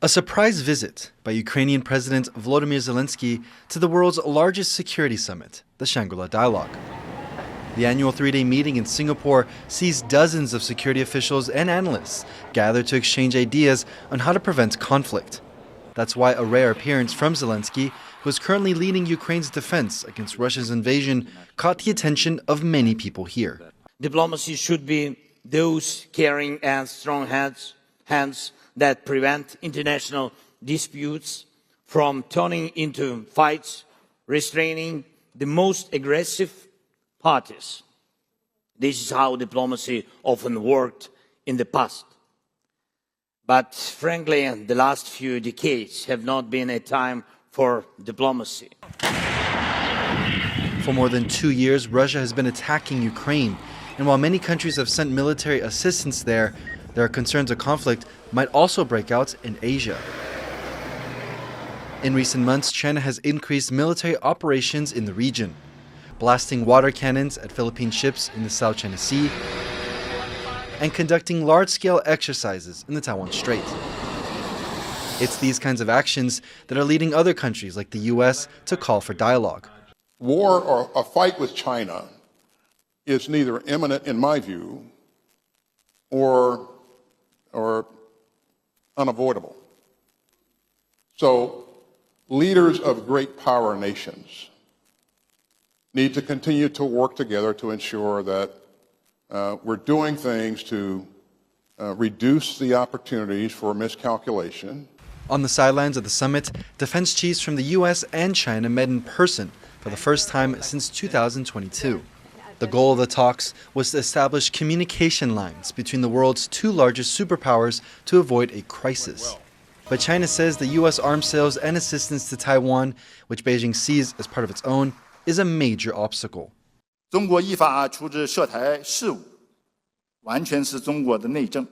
A surprise visit by Ukrainian President Volodymyr Zelenskyy to the world's largest security summit, the Shangri-La Dialogue. The annual three-day meeting in Singapore sees dozens of security officials and analysts gather to exchange ideas on how to prevent conflict. That's why a rare appearance from Zelenskyy, who is currently leading Ukraine's defense against Russia's invasion, caught the attention of many people here. Diplomacy should be those caring and strong hands that prevent international disputes from turning into fights, restraining the most aggressive parties. This is how diplomacy often worked in the past. But frankly, the last few decades have not been a time for diplomacy. For more than 2 years, Russia has been attacking Ukraine. And while many countries have sent military assistance there are concerns a conflict might also break out in Asia. In recent months, China has increased military operations in the region, blasting water cannons at Philippine ships in the South China Sea and conducting large-scale exercises in the Taiwan Strait. It's these kinds of actions that are leading other countries like the US to call for dialogue. War or a fight with China is neither imminent, in my view, or unavoidable. So leaders of great power nations need to continue to work together to ensure that we're doing things to reduce the opportunities for miscalculation. On the sidelines of the summit, defense chiefs from the US and China met in person for the first time since 2022. The goal of the talks was to establish communication lines between the world's two largest superpowers to avoid a crisis. But China says the US arms sales and assistance to Taiwan, which Beijing sees as part of its own, is a major obstacle. 中国依法处置涉台事务，完全是中国的内政，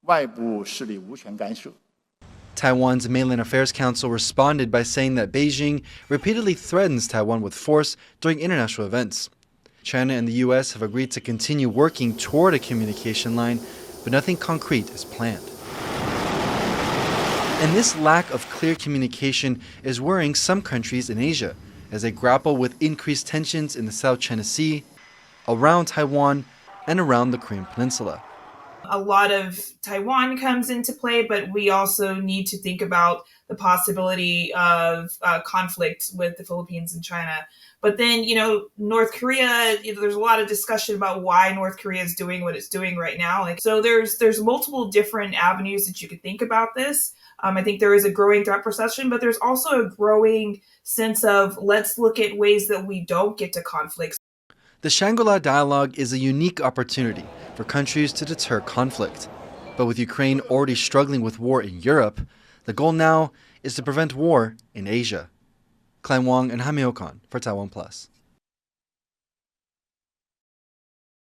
外部势力无权干涉。 Taiwan's Mainland Affairs Council responded by saying that Beijing repeatedly threatens Taiwan with force during international events. China and the US have agreed to continue working toward a communication line, but nothing concrete is planned. And this lack of clear communication is worrying some countries in Asia as they grapple with increased tensions in the South China Sea, around Taiwan, and around the Korean Peninsula. A lot of Taiwan comes into play, but we also need to think about the possibility of conflict with the Philippines and China. But then, North Korea, there's a lot of discussion about why North Korea is doing what it's doing right now. So there's multiple different avenues that you could think about this. I think there is a growing threat perception, but there's also a growing sense of let's look at ways that we don't get to conflicts. The Shangri-La Dialogue is a unique opportunity for countries to deter conflict. But with Ukraine already struggling with war in Europe, the goal now is to prevent war in Asia. Klein, Wang, and Jaime Ocon for TaiwanPlus.